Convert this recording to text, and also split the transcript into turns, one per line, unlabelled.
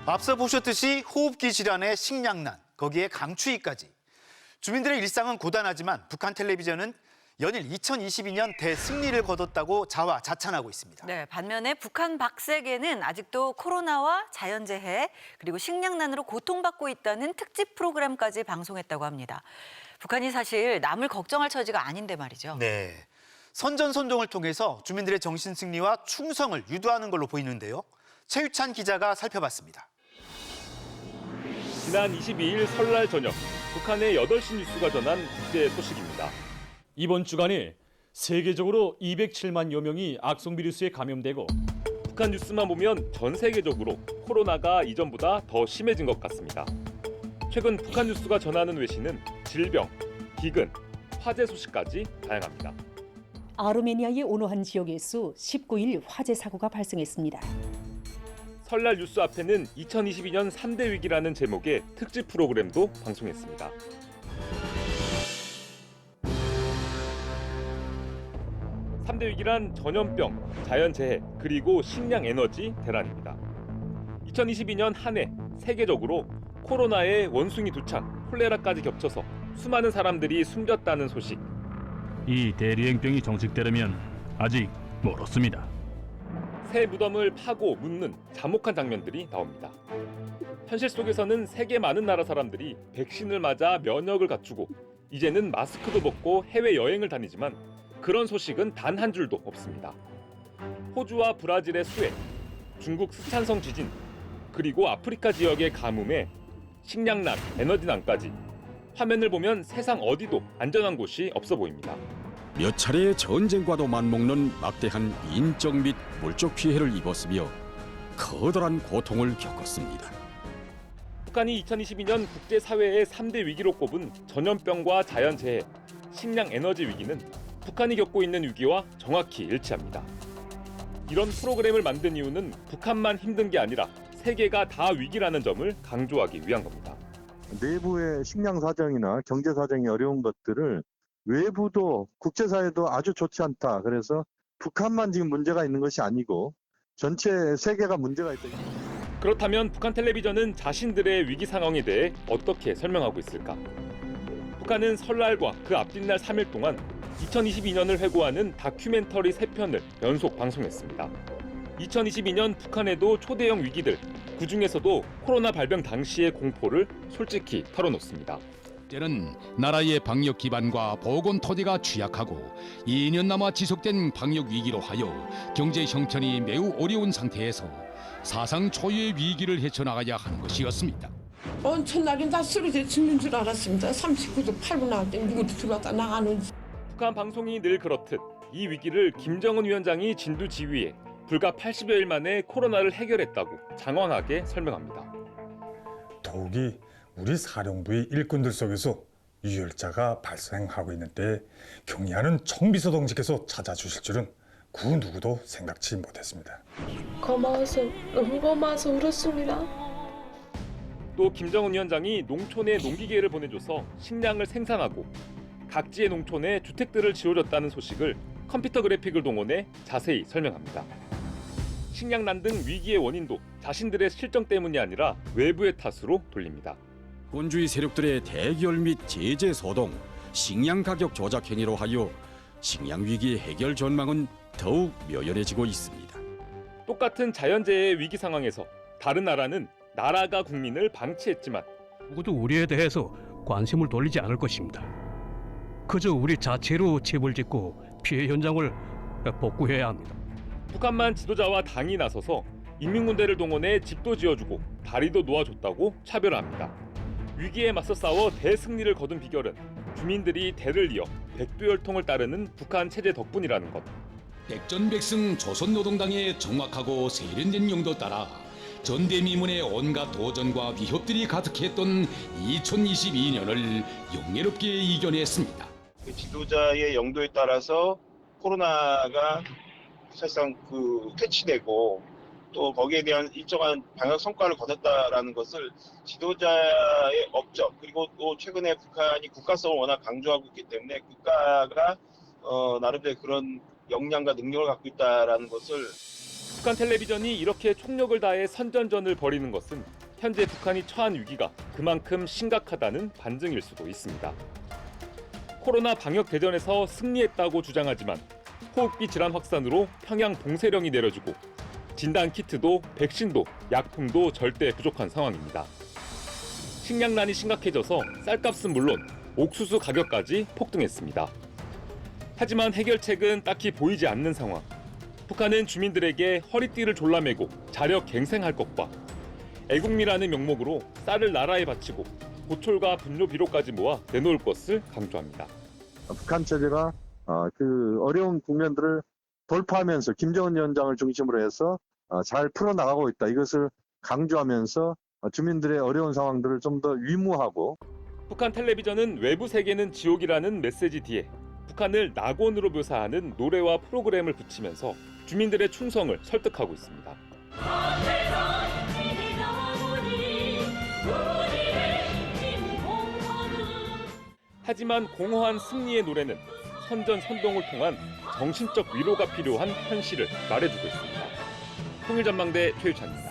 앞서 보셨듯이 호흡기 질환에 식량난, 거기에 강추위까지. 주민들의 일상은 고단하지만 북한 텔레비전은 연일 2022년 대승리를 거뒀다고 자화자찬하고 있습니다.
네, 반면에 북한 박세계는 아직도 코로나와 자연재해 그리고 식량난으로 고통받고 있다는 특집 프로그램까지 방송했다고 합니다. 북한이 사실 남을 걱정할 처지가 아닌데 말이죠.
네, 선전선동을 통해서 주민들의 정신승리와 충성을 유도하는 걸로 보이는데요. 최유찬 기자가 살펴봤습니다.
지난 22일 설날 저녁 북한의 8시 뉴스가 전한 국제 소식입니다.
이번 주간에 세계적으로 207만여 명이 악성 비루스에 감염되고
북한 뉴스만 보면 전 세계적으로 코로나가 이전보다 더 심해진 것 같습니다. 최근 북한 뉴스가 전하는 외신은 질병, 기근, 화재 소식까지 다양합니다.
아르메니아의 온화한 지역에서 19일 화재 사고가 발생했습니다.
설날 뉴스 앞에는 2022년 3대 위기라는 제목의 특집 프로그램도 방송했습니다. (3대) 위기란 전염병, 자연재해, 그리고 식량 에너지 대란입니다. 2022년 한 해 세계적으로 코로나의 원숭이 두창, 콜레라까지 겹쳐서 수많은 사람들이 숨졌다는 소식.
이 대류행병이 종식되려면 아직 멀었습니다.
새 무덤을 파고 묻는 참혹한 장면들이 나옵니다. 현실 속에서는 세계 많은 나라 사람들이 백신을 맞아 면역을 갖추고 이제는 마스크도 벗고 해외여행을 다니지만 그런 소식은 단 한 줄도 없습니다. 호주와 브라질의 수해, 중국 스촨성 지진, 그리고 아프리카 지역의 가뭄에 식량난, 에너지난까지 화면을 보면 세상 어디도 안전한 곳이 없어 보입니다.
몇 차례의 전쟁과도 맞먹는 막대한 인적 및 물적 피해를 입었으며 커다란 고통을 겪었습니다.
북한이 2022년 국제사회의 3대 위기로 꼽은 전염병과 자연재해, 식량 에너지 위기는 북한이 겪고 있는 위기와 정확히 일치합니다. 이런 프로그램을 만든 이유는 북한만 힘든 게 아니라 세계가 다 위기라는 점을 강조하기 위한 겁니다.
내부의 식량 사정이나 경제 사정이 어려운 것들을 외부도 국제사회도 아주 좋지 않다. 그래서 북한만 지금 문제가 있는 것이 아니고 전체 세계가 문제가 있다.
그렇다면 북한 텔레비전은 자신들의 위기 상황에 대해 어떻게 설명하고 있을까? 북한은 설날과 그 앞뒷날 3일 동안 2022년을 회고하는 다큐멘터리 3편을 연속 방송했습니다. 2022년 북한에도 초대형 위기들, 그중에서도 코로나 발병 당시의 공포를 솔직히 털어놓습니다.
때는 나라의 방역 기반과 보건 토대가 취약하고 2년 남아 지속된 방역 위기로 하여 경제 형편이 매우 어려운 상태에서 사상 초유의 위기를 헤쳐나가야 하는 것이었습니다.
첫날에 다 쓰러져 죽는 줄 알았습니다. 39도 8분 나올 때 누구도 들어왔다 나가는지.
북한 방송이 늘 그렇듯 이 위기를 김정은 위원장이 진두 지휘해 불과 80여일 만에 코로나를 해결했다고 장황하게 설명합니다.
더욱이 우리 사령부의 일꾼들 속에서 유혈자가 발생하고 있는데 경의하는 정비서동지께서 찾아주실 줄은 그 누구도 생각지 못했습니다.
고마워서 너무 고마워서 울었습니다.
또 김정은 위원장이 농촌에 농기계를 보내줘서 식량을 생산하고 각지의 농촌에 주택들을 지어줬다는 소식을 컴퓨터 그래픽을 동원해 자세히 설명합니다. 식량난 등 위기의 원인도 자신들의 실정 때문이 아니라 외부의 탓으로 돌립니다.
군주의 세력들의 대결 및 제재 소동, 식량 가격 조작 행위로 하여 식량 위기 해결 전망은 더욱 묘연해지고 있습니다.
똑같은 자연재해의 위기 상황에서 다른 나라는 나라가 국민을 방치했지만
누구도 우리에 대해서 관심을 돌리지 않을 것입니다. 그저 우리 자체로 집을 짓고 피해 현장을 복구해야 합니다.
북한만 지도자와 당이 나서서 인민군대를 동원해 집도 지어주고 다리도 놓아줬다고 차별합니다. 위기에 맞서 싸워 대승리를 거둔 비결은 주민들이 대를 이어 백두혈통을 따르는 북한 체제 덕분이라는 것.
백전백승 조선노동당의 정확하고 세련된 용도 따라 전대미문의 온갖 도전과 위협들이 가득했던 2022년을 영예롭게 이겨냈습니다.
지도자의 용도에 따라서 코로나가 사실상 퇴치되고 또 거기에 대한 일정한 방역 성과를 거뒀다라는 것을 지도자의 업적 그리고 또 최근에 북한이 국가성을 워낙 강조하고 있기 때문에 국가가 나름대로 그런 역량과 능력을 갖고 있다라는 것을
북한 텔레비전이 이렇게 총력을 다해 선전전을 벌이는 것은 현재 북한이 처한 위기가 그만큼 심각하다는 반증일 수도 있습니다. 코로나 방역 대전에서 승리했다고 주장하지만 호흡기 질환 확산으로 평양 봉쇄령이 내려지고 진단 키트도 백신도 약품도 절대 부족한 상황입니다. 식량난이 심각해져서 쌀값은 물론 옥수수 가격까지 폭등했습니다. 하지만 해결책은 딱히 보이지 않는 상황. 북한은 주민들에게 허리띠를 졸라매고 자력 갱생할 것과 애국미라는 명목으로 쌀을 나라에 바치고 고철과 분뇨 비료까지 모아 내놓을 것을 강조합니다.
북한 체제가 그 어려운 국면들을 돌파하면서 김정은 위원장을 중심으로 해서 잘 풀어나가고 있다. 이것을 강조하면서 주민들의 어려운 상황들을 좀 더 위무하고.
북한 텔레비전은 외부 세계는 지옥이라는 메시지 뒤에 북한을 낙원으로 묘사하는 노래와 프로그램을 붙이면서 주민들의 충성을 설득하고 있습니다. 하지만 공허한 승리의 노래는 선전선동을 통한 정신적 위로가 필요한 현실을 말해주고 있습니다. 통일전망대 최유찬입니다.